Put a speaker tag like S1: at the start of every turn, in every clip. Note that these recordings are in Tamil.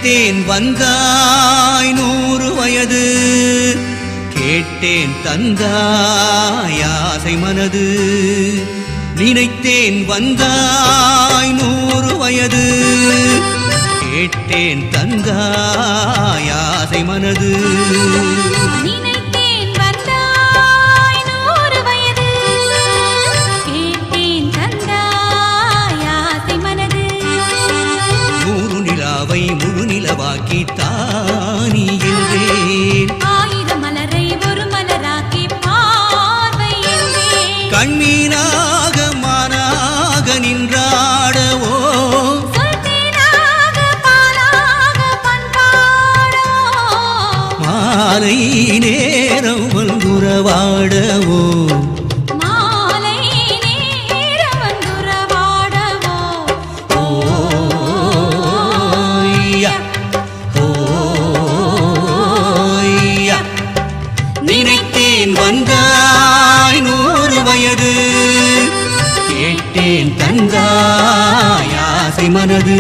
S1: நினைத்தேன் வந்தாய் 100 வயது, கேட்டேன் தந்தாய் ஆசை மனது. நினைத்தேன் வந்தாய் 100 வயது, கேட்டேன் தந்தாய் ஆசை மனது. முழு நிலவாக்கி தானி என்றேன்,
S2: 1000 மலரை ஒரு மலராக்கி பார்வை என்றேன்.
S1: கண்மீனாக மானாக நின்றாடவோ,
S2: சொல்தேனாக பாலாக பண்பாடவோ,
S1: மாலை நேரம் வந்துறவாடவோ, வந்தாய் 100 வயது, கேட்டேன் தந்தாய் ஆசை மனது.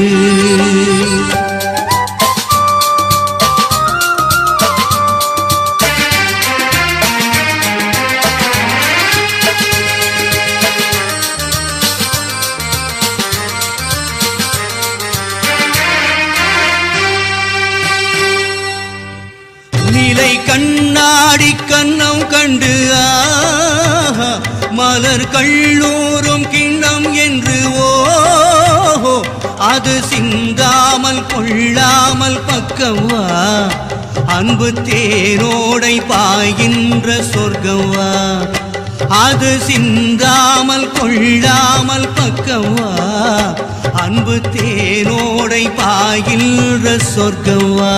S1: நிலை கண்ணாடி கண்ணம் கண்டு மலர் கள்ளூரும் கிண்ணம் என்று ஓஹோ, அது சிந்தாமல் கொள்ளாமல் பக்கம் வா, அன்பு தேனோடை பாய்கின்ற சொர்க்கம் வா, அது சிந்தாமல் கொள்ளாமல் பக்கம் வா, அன்பு தேனோடை பாய்கின்ற சொர்க்கம் வா.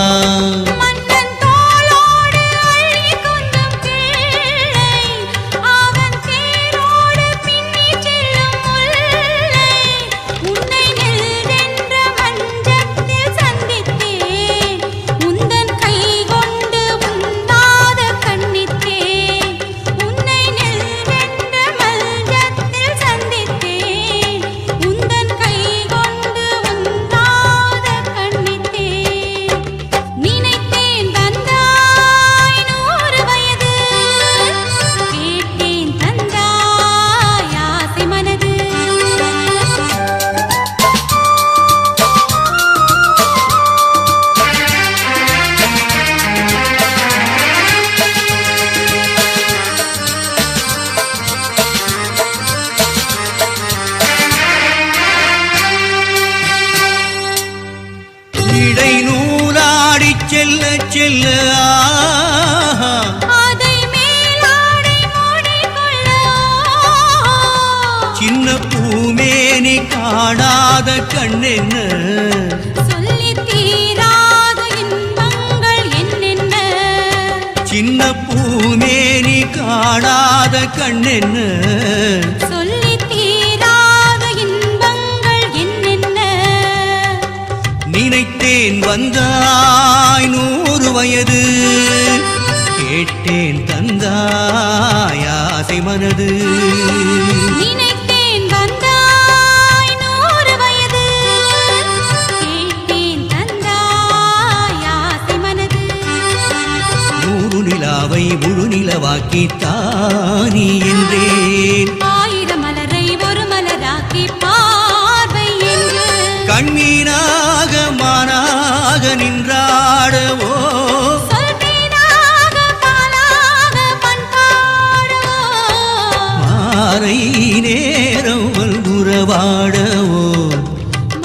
S1: இடை நூலாடி செல்ல செல்ல
S2: அதை மேலாடை மூடிக்கொள்ள,
S1: சின்ன பூமேனி காணாத கண்ணென்ன,
S2: சொல்லி தீராத இன்பங்கள் என்னென்ன,
S1: சின்ன பூமேனி காணாத கண்ணென்ன,
S2: சொல்லி தீராத இன்பங்கள் என்னென்ன.
S1: நினைத்தேன் வந்தாய் 100 வயது, கேட்டேன் தந்தாய் ஆசை மனது.
S2: நினைத்தேன் வந்தாய் 100 வயது, கேட்டேன் தந்தாய் ஆசை மனது.
S1: 100 நிலாவை முழு நிலவாக்கி தானி என்றேன்,
S2: 1000 மலரை ஒரு மலராக்கி பார்வை என்று.
S1: கண்மீனாக மானாக நின்றாடவோ,
S2: சொல்தேனாக பாலாக பண்பாடவோ,
S1: மாலை நேரம் வந்துறவாடவோ,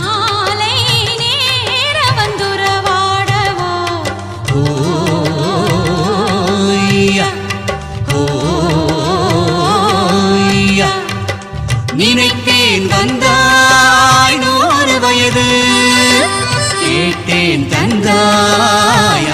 S2: மாலை நேரம் வந்துறவாடவோ.
S1: ஓய்யா ஓய்யா. நினைத்தேன் வந்தாய் 100 வயது, கேட்டேன் தந்தாய்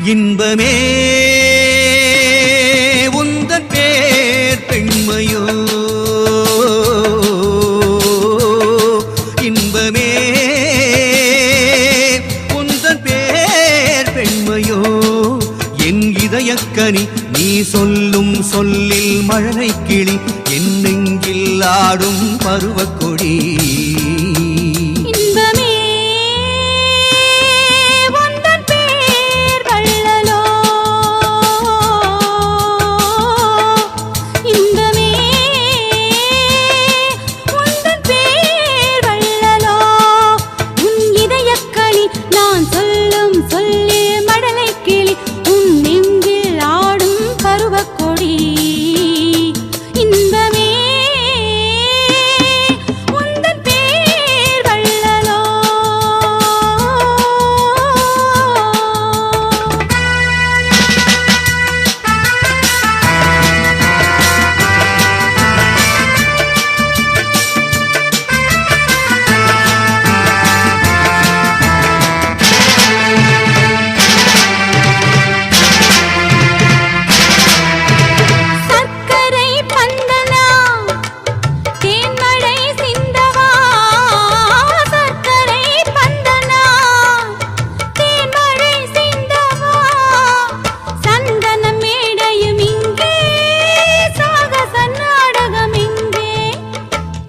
S1: இன்பமே உந்தன் பேர் பெண்மையோ இன்பமே உந்தன் பேர் பெண்மையோ என் இதயக்கனி நீ சொல்லும் சொல்லில் மழலை கிளி என் நெஞ்சில் ஆடும் பருவக்கொடி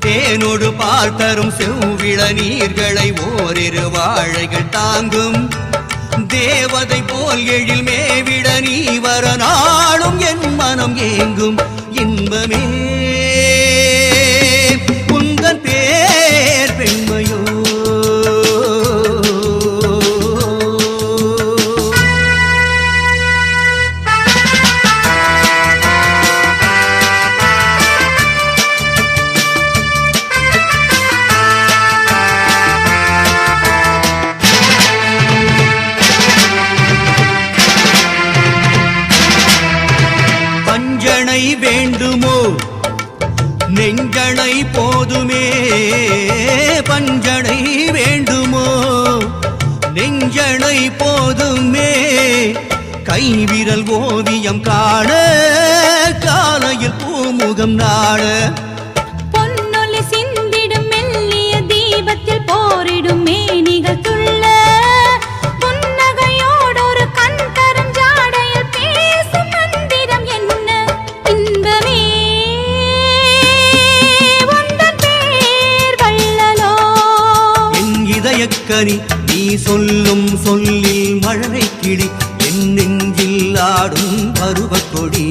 S1: தேனோடு பால் தரும் செவ்விள நீர்களை ஓரிரு வாழைகள் தாங்கும் தேவதை போல் எழில் மேவிட நீ வர நாளும் என் மனம் ஏங்கும் இன்பமே உந்தன் பேர் பெண்மையோ வேண்டுமோ நெஞ்சனை போதுமே பஞ்சனை வேண்டுமோ நெஞ்சனை போதுமே கைவிரல் ஓவியம் காண காலையில் பூமுகம் நாட
S2: பொன்னொலி சிந்திடும் மெல்லிய தீபத்தில் போரிடும் மேனிகள் துள்ள
S1: கனி நீ சொல்லும் சொல்லில் மழலை கிளி என் நெஞ்சில் ஆடும் பருவக்கொடி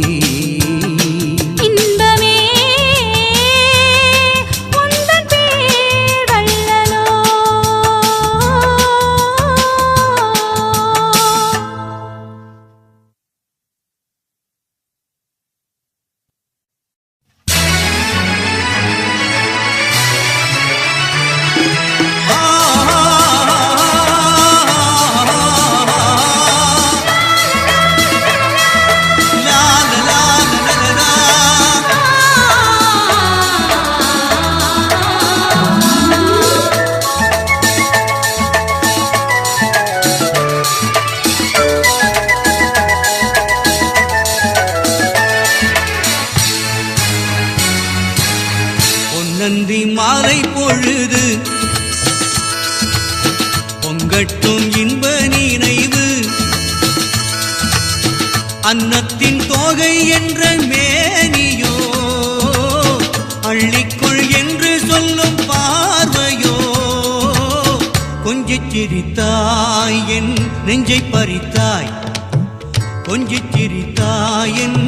S1: நன்றி மாலை பொழுது பொங்கட்டும் இன்ப நினைவு அன்னத்தின் தோகை என்ற மேனியோ அள்ளிக்கொள் என்று சொல்லும் பார்வையோ கொஞ்சிச் சிரித்தாய் என் நெஞ்சை பறித்தாய் கொஞ்சிச் சிரித்தாய் என்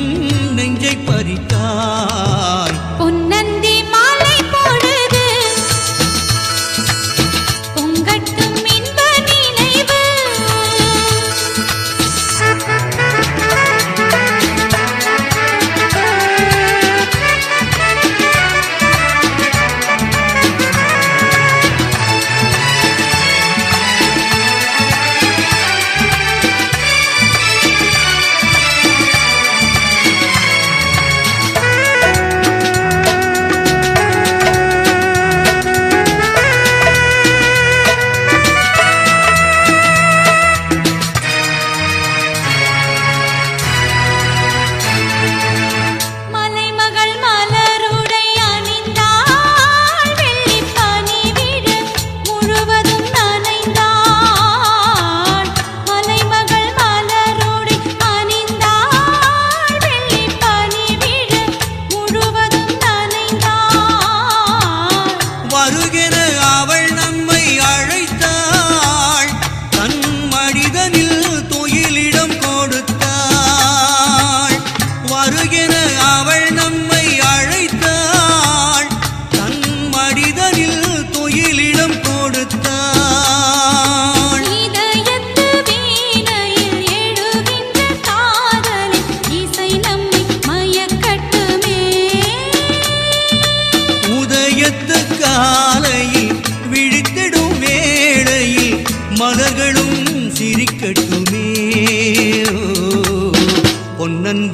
S1: நெஞ்சை பறித்தாய்
S2: பொன்னந்தி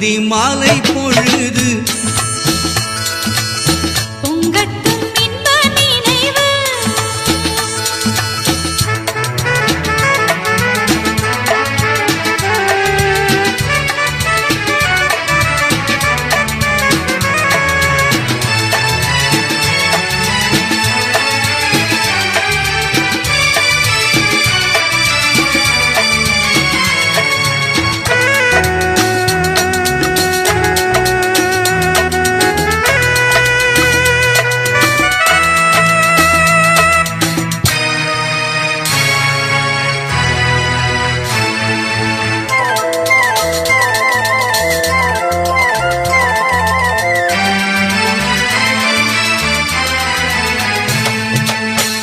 S1: பொன்னந்தி மாலை பொழுது
S2: பொங்கட்டும் இன்ப நினைவு.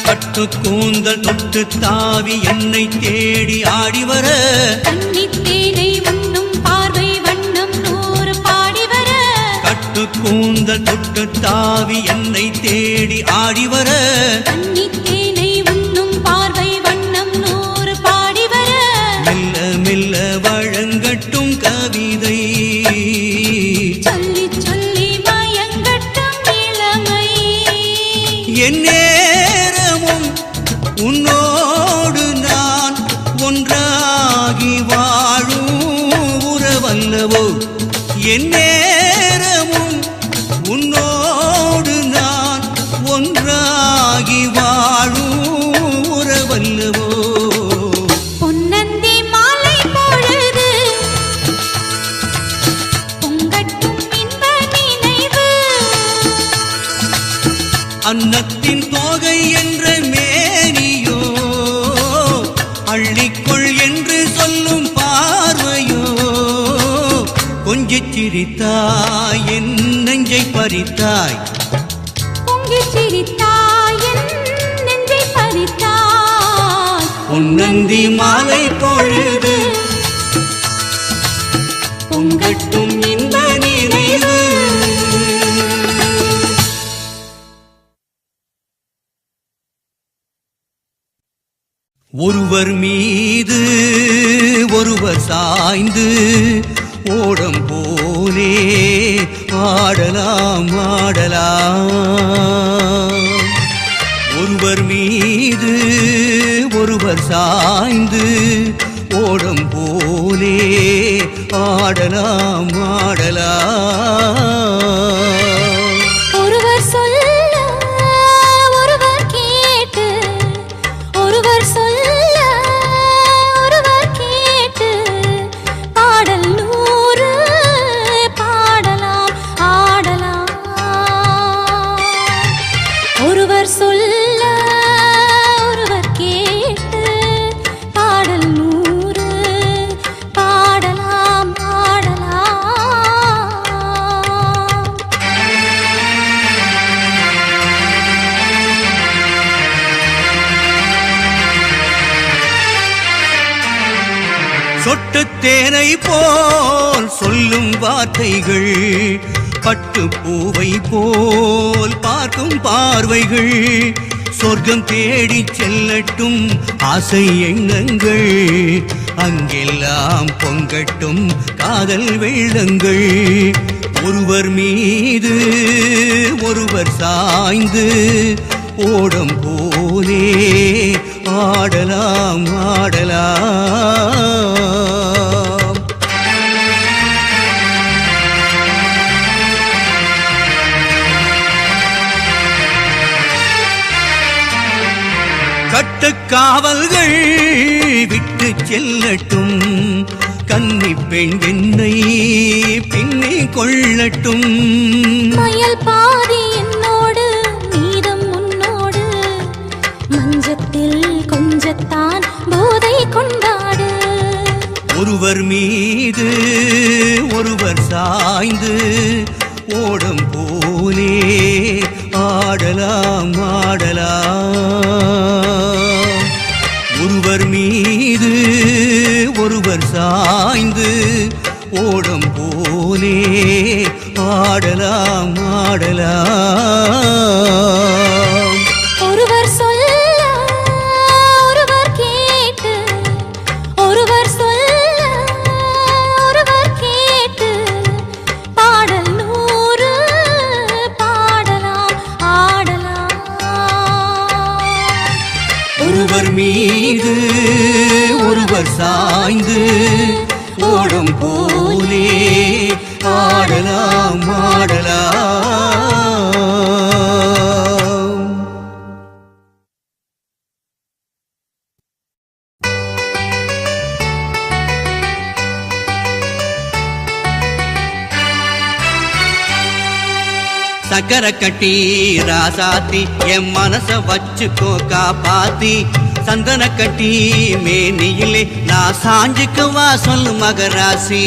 S1: பட்டு கூந்தல் தொட்டு தாவி என்னை தேடி ஆடி வர
S2: கன்னித்தேனை உண்ணும் பார்வை வண்ணம் நூறு பாடி வர.
S1: கட்டு கூந்தல் தொட்டு தாவி என்னை தேடி ஆடி வர
S2: கன்னித்தேனை உண்ணும் பார்வை வண்ணம் நூறு பாடி வர.
S1: மெல்ல மெல்ல வழங்கட்டும் கவிதை
S2: சொல்லி சொல்லி மயங்கட்டும் இளமை.
S1: என் நேரமும் உன்னோடு நான் ஒன்றாகி வாழும் உறவல்லவோ. என் நேரமும் உன்னோடு நான் ஒன்றாகி வாழும் உறவல்லவோ.
S2: பொன்னந்தி மாலை பொழுது பொங்கட்டும் இன்ப நினைவு.
S1: அன்னத்தின் தோகை என்ற மேனியோ அள்ளிக்கொள் என்று சொல்லும் பார்வையோ கொஞ்சிச் சிரித்தாய் என் நெஞ்சை பறித்தாய்.
S2: பொங்கிச் சிரித்தாய் என் நெஞ்சை பறித்தாய்.
S1: பொன்னந்தி மாலை பொழுது பொங்கட்டும் இன்ப நினைவு. ஒருவர் மீது ஒருவர் சாய்ந்து ஓடம் போலே ஆடலாம் ஆடலாம். ஒருவர் மீது ஒருவர் சாய்ந்து ஓடம் போலே ஆடலாம் ஆடலாம்.
S2: ஒருவர் சொல்ல ஒருவர் கேட்டு, ஒருவர் சொல்ல ஒருவர் கேட்டு, பாடல் நூறு பாடலாம் ஆடலாம். ஒருவர் சொல்ல ஒருவர் கேட்டு, பாடல் நூறு பாடலாம் ஆடலாம்.
S1: சொட்டு தேனை போல் சொல்லும் வார்த்தைகள் பட்டு பூவை போல் பார்க்கும் பார்வைகள் சொர்க்கம் தேடி செல்லட்டும் ஆசை எண்ணங்கள் அங்கெல்லாம் பொங்கட்டும் காதல் வெள்ளங்கள். ஒருவர் மீது ஒருவர் சாய்ந்து ஓடம் போலே ஆடலாம் ஆடலாம். கட்டுக்காவல்கள் விட்டு செல்லட்டும் கன்னி பெண் என்னை பின்னி கொள்ளட்டும்.
S2: மயல் பாதி என்னோடு மீதம் உன்னோடு மஞ்சத்தில் கொஞ்சத்தான் போதை கொண்டாடு.
S1: ஒருவர் மீது ஒருவர் சாய்ந்து ஓடம் போலே ஆடலாம் ஆடலாம். ஒருவர் மீது ஒருவர் சாய்ந்து ஓடம் போலே ஆடலாம் ஆடலாம்.
S2: ஒருவர் சொல்ல ஒருவர் கேட்டு, ஒருவர் சொல்ல ஒருவர் கேட்டு,
S1: மீது ஒருவர் சாய்ந்து ஓடும் போலே ஆடலாம் ஆடலாம். சக்கரை கட்டி ராசாத்தி என் மனச வச்சுக்கோ காப்பாத்தி சந்தன கட்டி மேனியிலே நான் சாஞ்சுக்கவா சொல்லு மகராசி.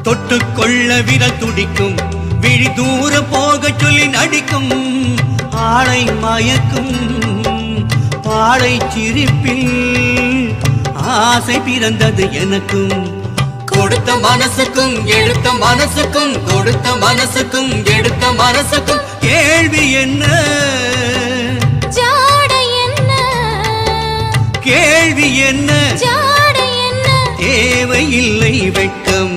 S1: தொட்டுக்கொள்ள விரல் துடிக்கும் விழி தூர போக சொல்லி நடிக்கும் ஆளை மயக்கும் பாழை சிரிப்பில் ஆசை பிறந்தது எனக்கும். கொடுத்த மனசுக்கும் எடுத்த மனசுக்கும் கொடுத்த மனசுக்கும் எடுத்த மனசுக்கும் கேள்வி என்ன கேள்வி என்ன தேவையில்லை வெட்கம்.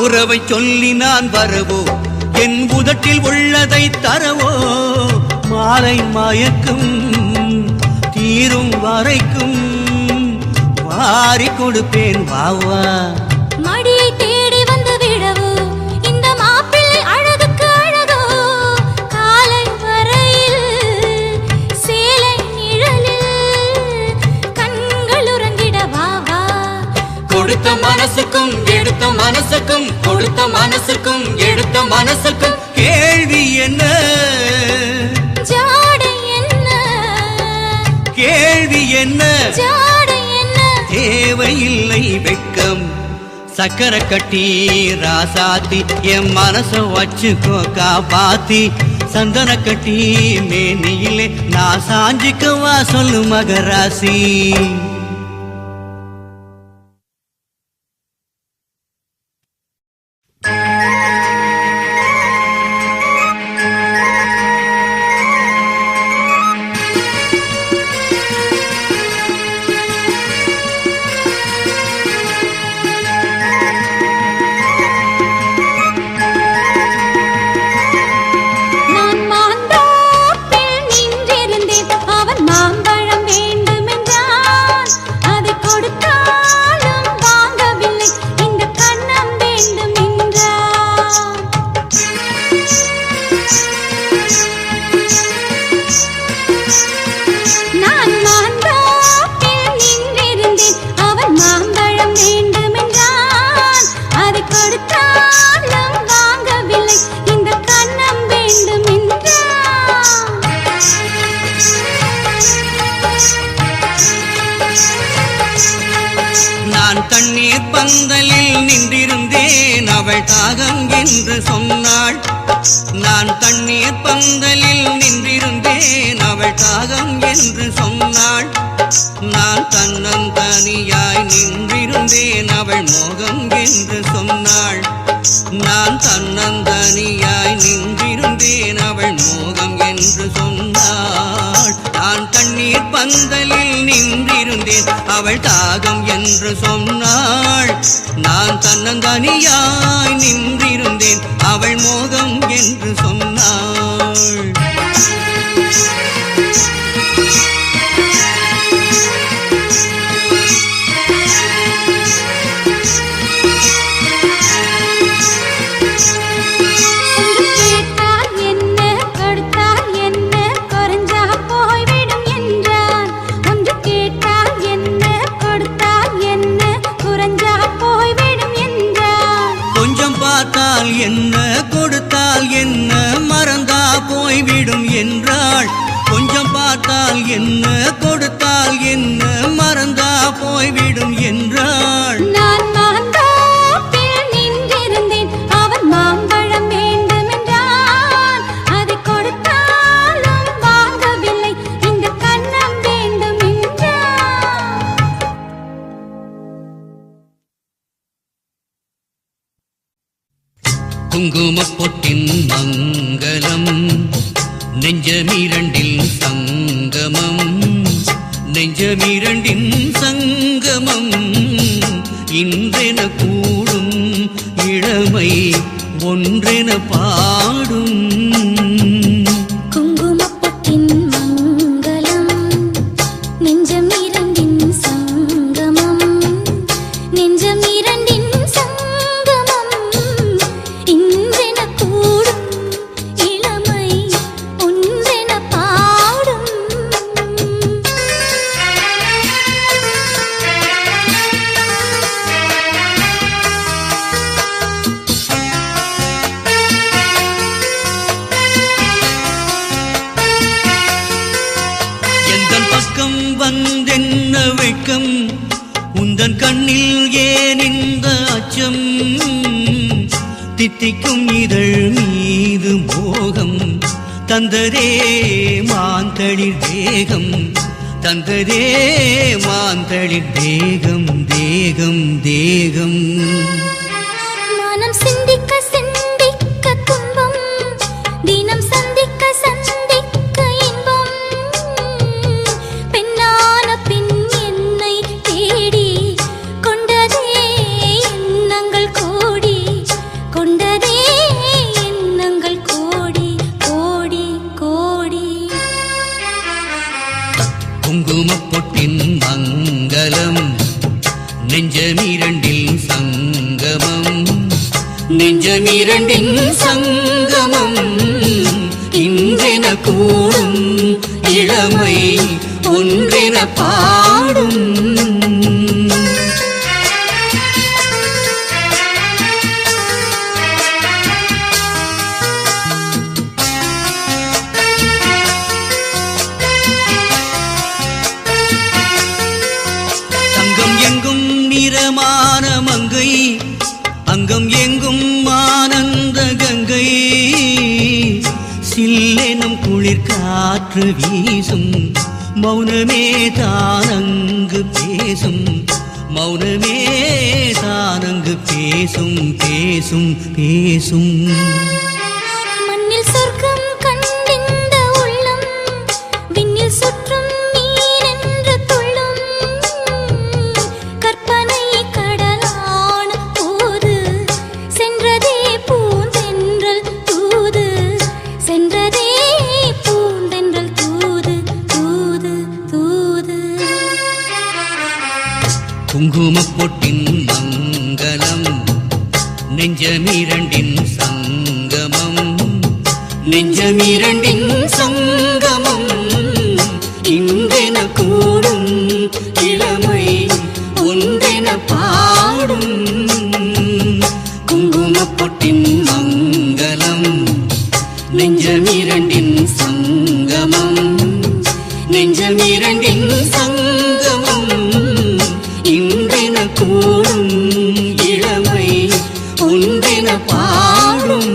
S1: உறவை சொல்லி நான் வரவோ என் உதட்டில் உள்ளதை தரவோ மாலை மயக்கும் தீரும் வரைக்கும் வாரி கொடுப்பேன் வாவா.
S2: மடியை தேடி வந்து விடவோ இந்த மாப்பிள்ளை அழகுக்கு அழகோ காலை வரையில் சேலை நிழலில் கண்கள் உறங்கிட வாவா.
S1: கொடுத்த மனசுக்கும் எடுத்த மனசுக்கும் கொடுத்த மனசுக்கும் எடுத்த மனசுக்கும் கேள்வி என்ன
S2: ஜாடை என்ன
S1: கேள்வி என்ன
S2: ஜாடை என்ன
S1: தேவையில்லை வெட்கம். சக்கரை கட்டி ராசாத்தி என் மனச வச்சுக்கோ காப்பாத்தி சந்தன கட்டி மேனியிலே நான் சாஞ்சிக்கவா சொல்லு மகராசி. தண்ணீர் பந்தலில் நின்றிருந்தேன் அவள் தாகம் என்று சொன்னாள். நான் தண்ணீர் பந்தலில் நின்றிருந்தேன் அவள் தாகம் என்று சொன்னாள். நான் தன்னந்தனியாய் நின்றிருந்தேன் அவள் மோகம் என்று சொன்னாள். நான் தன்னந்தனியாய் நின்றிருந்தேன் அவள் மோகம் என்று சொன்னாள். நான் தண்ணீர் பந்தலில் நின்றிருந்தேன் அவள் தாகம் என்று சொன்னாள். நான் தன்னந்தனியாய் நின்றிருந்தேன் அவள் மோகம் என்று சொன்னாள்.
S2: கேட்டால் என்ன கொடுத்தால் என்ன குறைஞ்சா போய்
S1: குங்குமப்பொட்டின் மங்களம் நெஞ்சமிரண்டில் சங்கமம் நெஞ்சமிரண்டின் சங்கமம் இன்றென கூடும் இளமை ஒன்றென பாடும்
S2: குங்குமப்பொட்டின் மங்களம் நெஞ்சமிரண்டின் சங்கமம் நெஞ்சமிரண்டின் சங்கமம் இன்றென கூடும் இளமை ஒன்றென பாடும்
S1: எந்தன் பக்கம் வந்தென்ன வெட்கம் உந்தன் கண்ணில் ஏன் இந்த அச்சம் தித்திக்கும் இதழ் மீது மோகம் தந்ததே மாந்தளிர் தேகம் தந்ததே மாந்தளிர் தேகம் தேகம் தேகம்
S2: மனம் சிந்திக்க சிந்திக்க துன்பம் தினம் சந்திக்க சந்திக்க இன்பம் பெண்ணான பின் என்னை தேடி கொண்டதே எண்ணங்கள் கோடி கொண்டதே எண்ணங்கள் கோடி கோடி கோடி
S1: குங்குமப்பொட்டின் மங்களம் நெஞ்சமிரண்டில் சங்கமம் நெஞ்சமிரண்டின் சங்கமம் இன்றென கூடும் இளமை ஒன்றென பாடும் தங்கம் எங்கும் நிறமான மங்கை அங்கம் எங்கும் ஆனந்த கங்கை சில்லெனும் குளிர் காற்று வீசும் மௌனமே தானங்கு பேசும் மௌனமே தானங்கு பேசும் பேசும் பேசும்
S2: மண்ணில் சொர்க்கம் கண்டிந்த உள்ளம் விண்ணில் சுற்றும் மீன் என்று துள்ளும் கற்பனை கடலான போது சென்றதே பூந்தென்றல் தூது சென்றதே பூந்தென்றல் தூது தூது தூது
S1: குங்குமப்பொட்டின் மங்களம் நெஞ்சமிரண்டின் சங்கமம் நெஞ்சமிரண்டின் சங்கமம் இன்றென கூடும் இளமை ஒன்றென பாடும் குங்குமப்பொட்டின் மங்களம் நெஞ்சமிரண்டின் சங்கமம் நெஞ்சமிரண்டின் சங்கமம் இன்றென கூடும் இளமை ஒன்றென பாடும்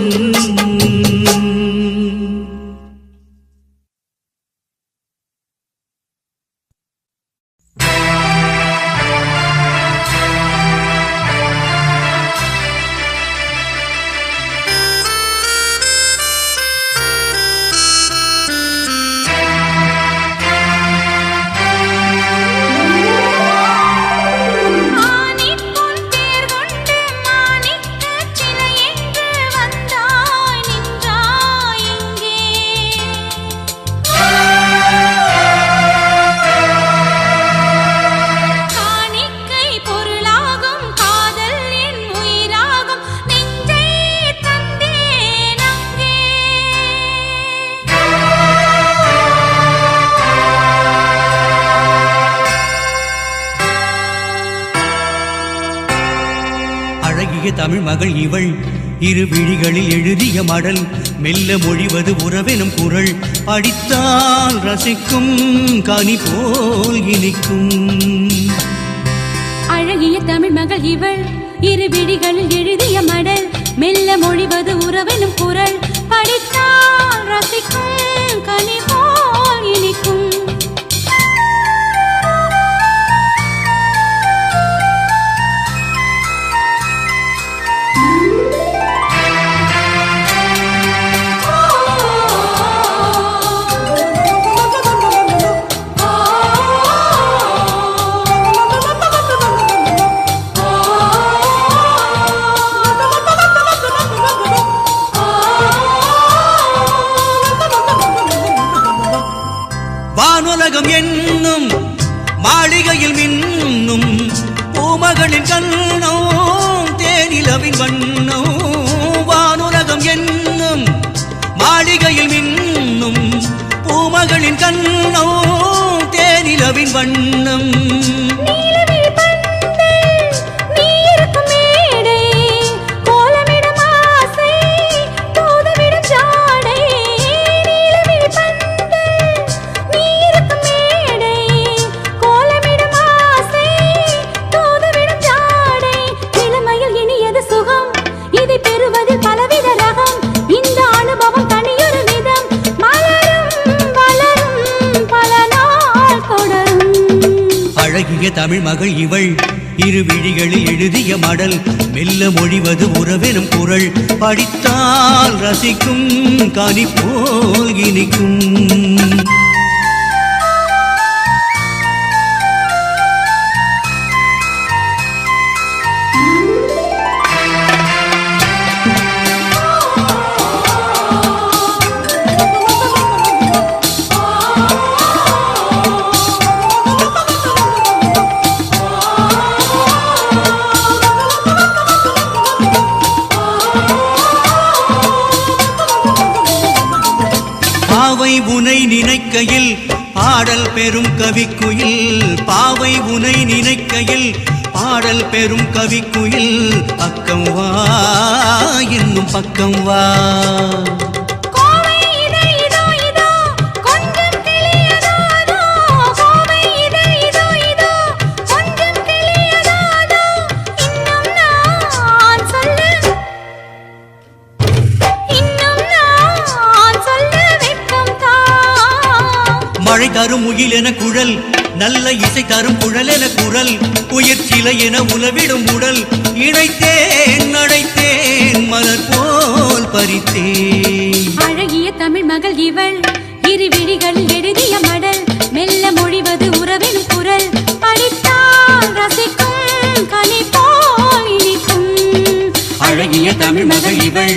S2: ஆனிப்பொன் தேர் கொண்டு மாணிக்கச் சிலை என்று வந்தாய் நின்றாய் இங்கே காணிக்கை பொருளாகும் காதல் என் உயிராகும் நெஞ்சை தந்தேன் அங்கே
S1: அழகிய தமிழ் மகள் இவள் இரு விழிகளில் எழுதிய மடல் மெல்ல மொழிவது உறவெனும் குரல் படித்தால் ரசிக்கும் கனி போல் இனிக்கும்
S2: அழகிய தமிழ் மகள் இவள் இரு விழிகளில் எழுதிய மடல் மெல்ல மொழிவது உறவெனும் குரல் படித்தால் ரசிக்கும் கனி போல் இனிக்கும்
S1: வானுலகம் என்னும் மாளிகையில் மின்னும் பூமகளின் கண்ணோ தேனிலவின் வண்ணோ வானுலகம் என்னும் மாளிகையில் மின்னும் பூமகளின் கண்ணோ தேனிலவின் வண்ணம் அழகிய தமிழ் மகள் இவள் இரு விழிகளில் எழுதிய மடல் மெல்ல மொழிவது உறவெனும் குரல் படித்தால் ரசிக்கும் கனி போல் இனிக்கும் பாவை உனை நினைக்கையில் பாடல் பெரும் கவிக்குயில் பாவை உனை நினைக்கையில் பாடல் பெரும் கவிக்குயில் பக்கம் வா என்னும் பக்கம் வா மழை தரும் முகில் என குழல் நல்ல இசை தரும் குழல் என குரல் உயிர் சிலை என உலவிடும் உடல் இணைத்தேன் அழைத்தேன் மலர் போல் பறித்தேன்
S2: அழகிய தமிழ் மகள் இவள் இரு விழிகளில் எழுதிய மடல் மெல்ல மொழிவது உறவின் குரல் படித்தால் ரசிக்கும் கனி போல் இனிக்கும்
S1: அழகிய தமிழ் மகள் இவள்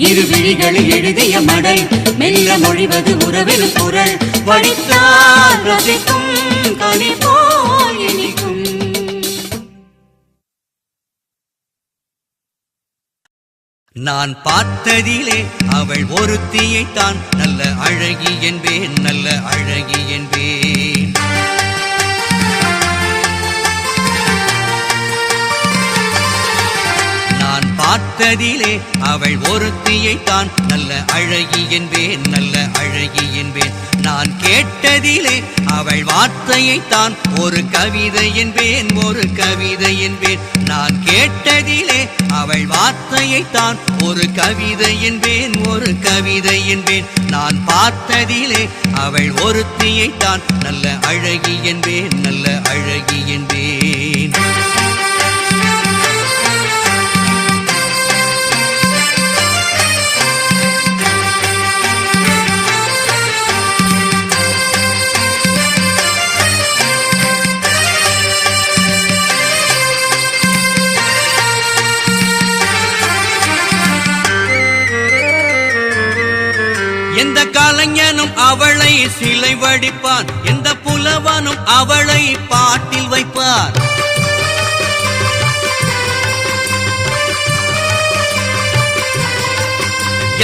S1: இரு விழிகளில் எழுதிய மடல் மெல்ல மொழிவது உறவின் குரல் படித்தால் ரசிக்கும் கனி போல் இனிக்கும் நான் பார்த்ததிலே அவள் ஒருத்தியைத்தான் நல்ல அழகி என்பேன் நல்ல அழகி என்பேன் நான் பார்த்ததிலே அவள் ஒருத்தியைத்தான் நல்ல அழகி என்பேன் நல்ல அழகி என்பேன் நான் கேட்டதிலே அவள் வார்த்தையைத்தான் ஒரு கவிதை என்பேன் ஒரு கவிதை என்பேன் நான் கேட்டதிலே அவள் வார்த்தையைத்தான் ஒரு கவிதை என்பேன் ஒரு கவிதை என்பேன் நான் பார்த்ததிலே அவள் ஒருத்தியைத்தான் நல்ல அழகி என்பேன் நல்ல அழகி என்பேன் எந்த கலைஞனும் அவளை சிலை வடிப்பான் எந்த புலவனும் அவளை பாட்டில் வைப்பார்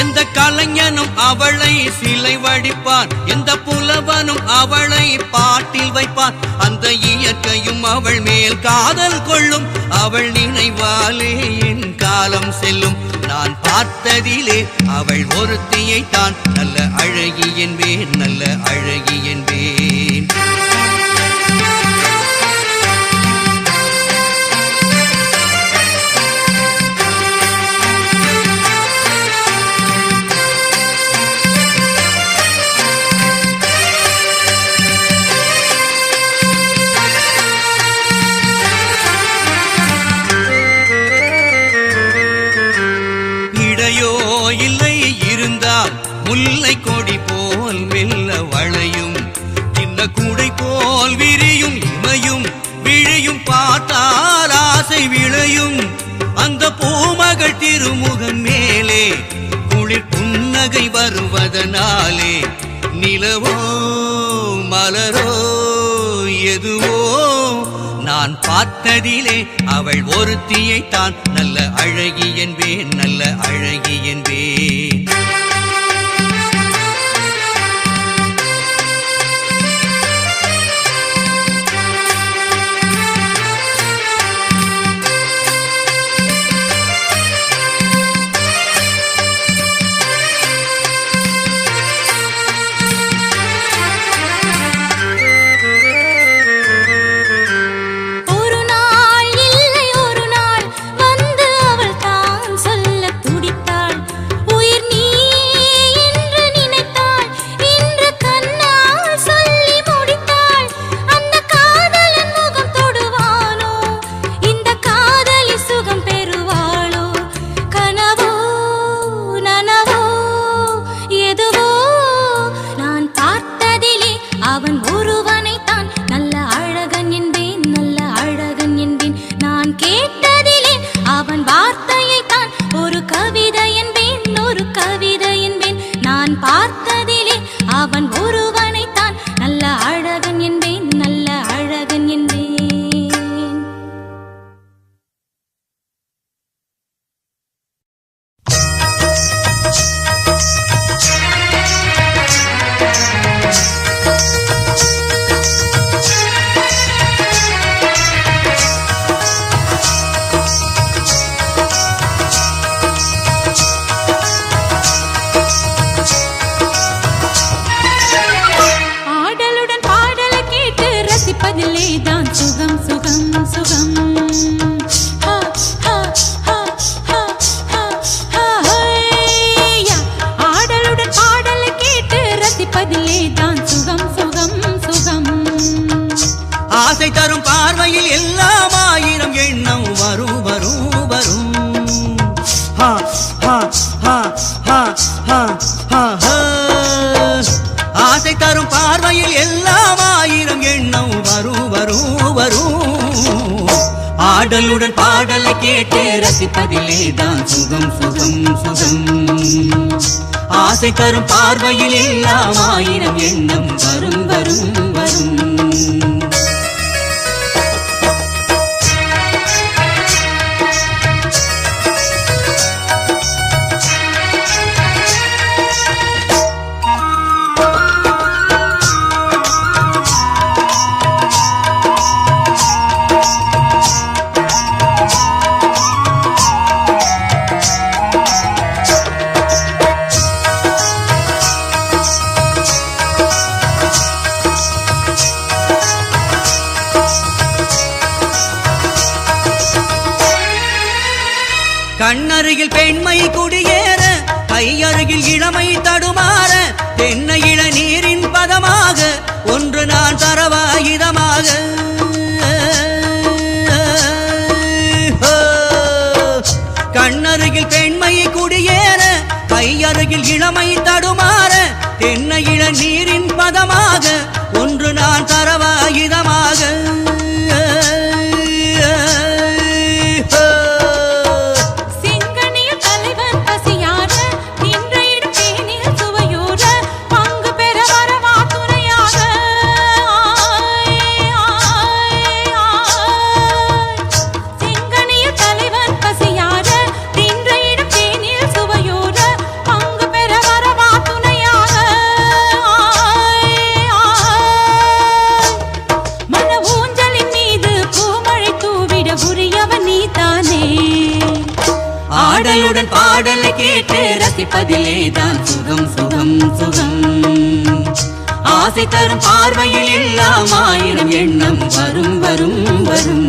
S1: எந்த கலைஞனும் அவளை சிலை வடிப்பான் எந்த புலவனும் அவளை பாட்டில் வைப்பான் அந்த இயற்கையும் அவள் மேல் காதல் கொள்ளும் அவள் நினைவாலே என் காலம் செல்லும் நான் பார்த்ததிலே அவள் ஒருத்தியைத்தான் நல்ல அழகி என்பேன் நல்ல அழகி என்பேன் இல்லை இருந்தால் முல்லை கொடி போல் மெல்ல வளையும் சின்ன கூடை போல் விரியும் இமையும் விழியும் பார்த்தால் ஆசை விளையும் அந்த பூமகள் திருமுகம் மேலே குளிர் புன்னகை வருவதனாலே நிலவோ மலரோ எதுவோ நான் பார்த்ததிலே அவள் ஒருத்தியைத்தான் நல்ல அழகி என்பேன், நல்ல அழகி என்பேன். ஆசை தரும் பார்வையில் எல்லாம் ஆயிரம் எண்ணம் வரும் வரும் வரும். ஆசை தரும் பார்வையில் எல்லாம் ஆயிரம் எண்ணம் வரும் வரும் வரும். ஆடலுடன் பாடலை கேட்டு ரசிப்பதிலே தான் சுகம் சுகம் சுகம். ஆசை தரும் பார்வையில் எல்லாம் ஆயிரம் எண்ணம் வரும் வரும் வரும். கண்ணருகில் பெண்மை குடியேற, கையருகில் இளமை தடுமாற, தென்னை இளநீரின் பதமாக ஒன்று நான் தரவாயுதமாக. கண்ணருகில் பெண்மை குடியேற, கையருகில் இளமை தடுமாற, தென்னை இளநீரின் பதமாக ஒன்று நான் தரவாயுதமாக. ஆடலுடன் பாடலை கேட்டு ரசிப்பதிலே தான் சுகம் சுகம் சுகம். ஆசை தரும் பார்வையில் எல்லாம் ஆயிரம் எண்ணம் வரும் வரும் வரும்.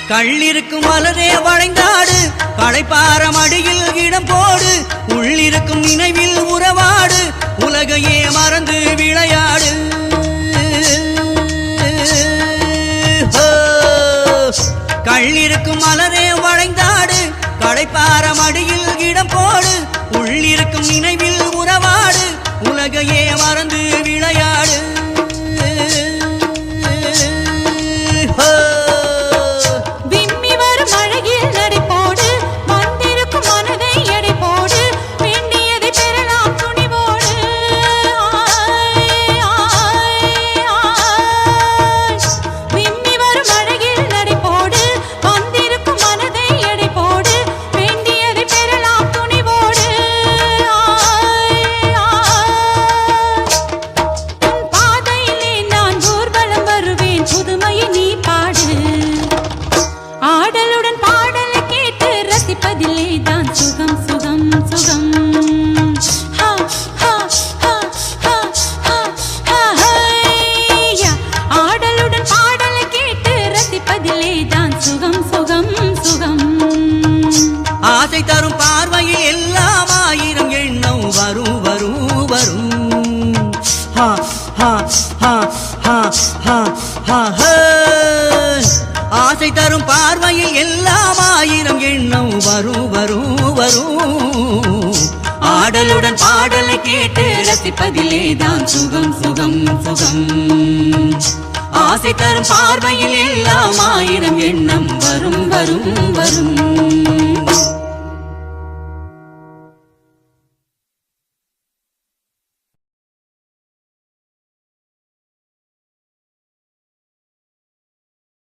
S1: கள்ளிருக்கும் மலரே வளைந்தாடு களைப்பார மடியில் இடம் போடு உள்ளிருக்கும் நினைவில் உறவாடு உலகையே மறந்து விளையாடு கள்ளிருக்கும் மலரே வளைந்தாடு களைப்பார மடியில் இடம் போடு உள்ளிருக்கும் நினைவில் உறவாடு உலகையே மறந்து விளையாடு ஆசை தரும் பார்வையில் எல்லாம் ஆயிரம் எண்ணம் வரும் வரும் வரும் ஆசை தரும் பார்வையில் எல்லாம் ஆயிரம் எண்ணம் வரும் வரும் வரும் ஆடலுடன் பாடலை கேட்டு ரசிப்பதிலே தான் சுகம் சுகம் சுகம் ஆசை தரும் பார்வையில் எல்லாம் ஆயிரம் எண்ணம் வரும் வரும் வரும்